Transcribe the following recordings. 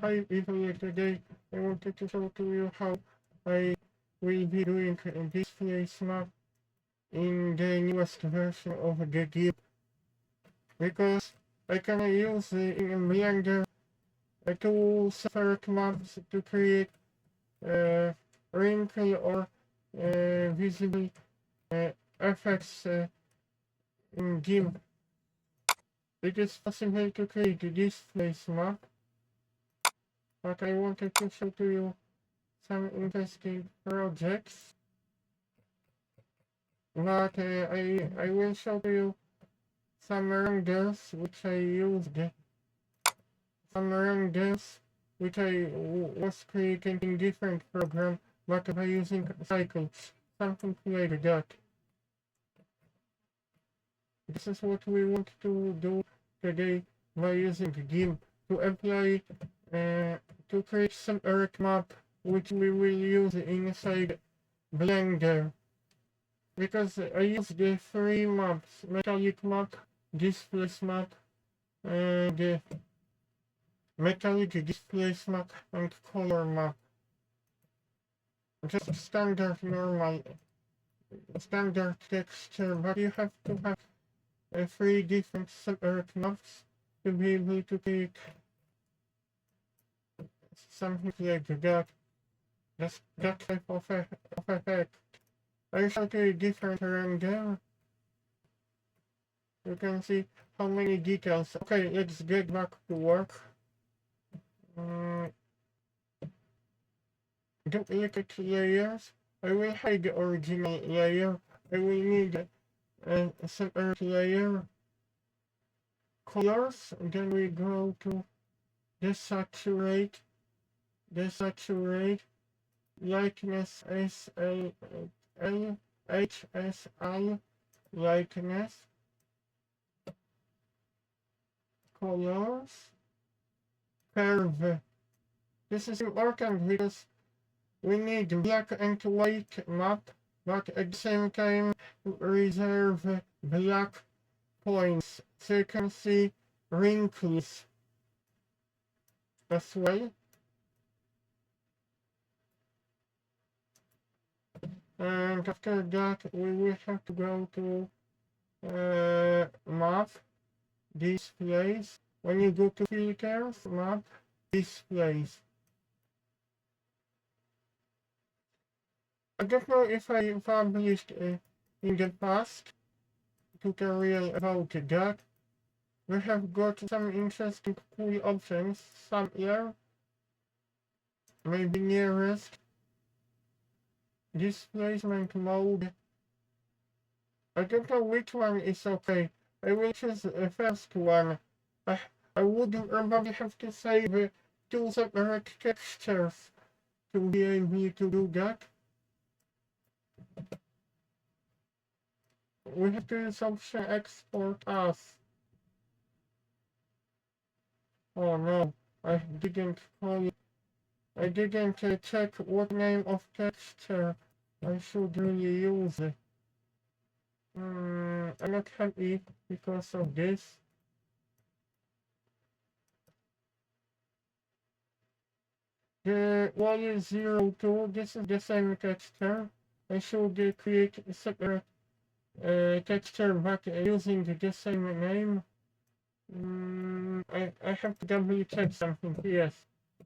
Hi people, today I wanted to show to you how I will be doing displace map in the newest version of the Gimp, because I can use in Blender two separate maps to create wrinkle or visible uh, effects in Gimp. It is possible to create a displace map, but I wanted to show to you some interesting projects. But I will show you some renders which I used, some renders which I was creating in different program, but by using cycles, something like that. This is what we want to do today by using Gimp to apply, to create some Earth map which we will use inside Blender. Because I use the three maps: metallic map, displace map, and metallic displace map and color map. Just standard normal, standard texture, but you have to have three different separate maps to be able to create something like that. Just that type of effect. I shall create different render. You can see how many details. Okay, let's get back to work. Duplicate layers. I will hide the original layer. I will need a separate layer. Colors. Then we go to desaturate. Desaturate. Likeness HSI. Likeness. Colors. Curve. This is important because we need black and white map, but at the same time reserve black points so you can see wrinkles as well. And after that we will have to go to map, displace. When you go to filters, map, displace. I don't know if I published in the past tutorial about that. We have got some interesting cool options, some here, maybe nearest, displacement mode. I don't know which one is okay. I will choose the first one. I would probably have to save two separate textures to be able to do that. We have to use option export as. Oh no, I didn't call it. I didn't check what name of texture I should really use. I'm not happy because of this. The value 02, this is the same texture. I should create a separate texture but using the same name. I have to double check something. Yes,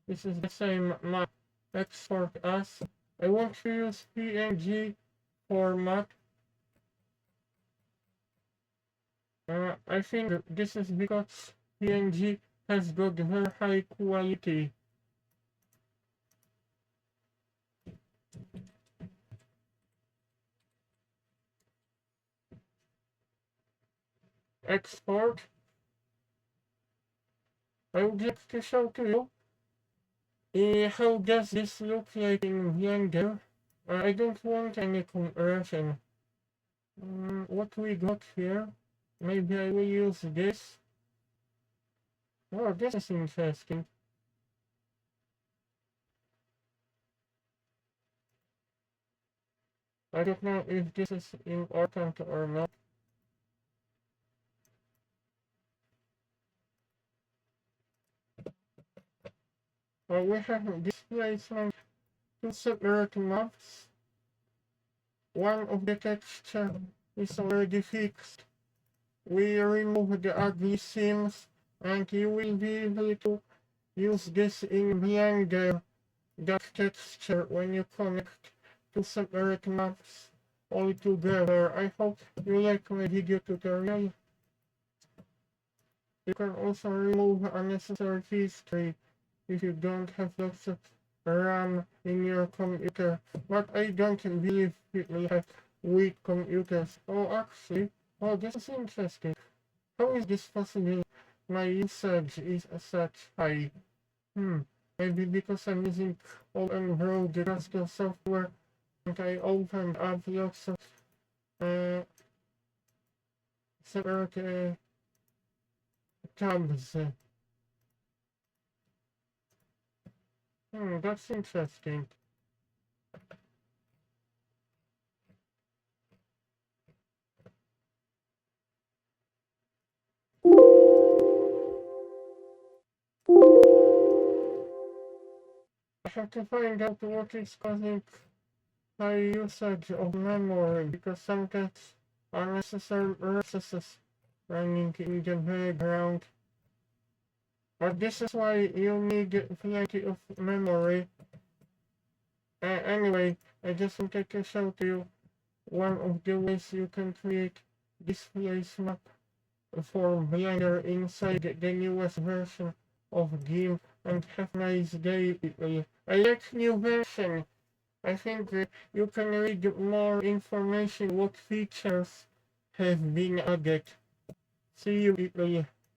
this is the same map. Export as. I want to use PNG format. I think this is because PNG has got very high quality. Export. I would like to show to you how does this look like in Blender. I don't want any conversion. What we got here? Maybe I will use this. Oh, this is interesting. I don't know if this is important or not. We have displacement two separate maps. One of the texture is already fixed. We remove the ugly seams and you will be able to use this in Blender, that texture, when you connect two separate maps all together. I hope you like my video tutorial. You can also remove unnecessary history if you don't have lots of RAM in your computer, but I don't believe people have weak computers. Oh, actually, oh, this is interesting. How is this possible? My usage is such high. Maybe because I'm using open browser software and I opened up lots of uh, separate tabs. That's interesting. I have to find out what is causing high usage of memory, because sometimes unnecessary processes running in the background. But this is why you need plenty of memory. Anyway, I just wanted to show to you one of the ways you can create displace map for Blender inside the newest version of Gimp, and have a nice day, people. I like new version. I think that you can read more information what features have been added. See you, people.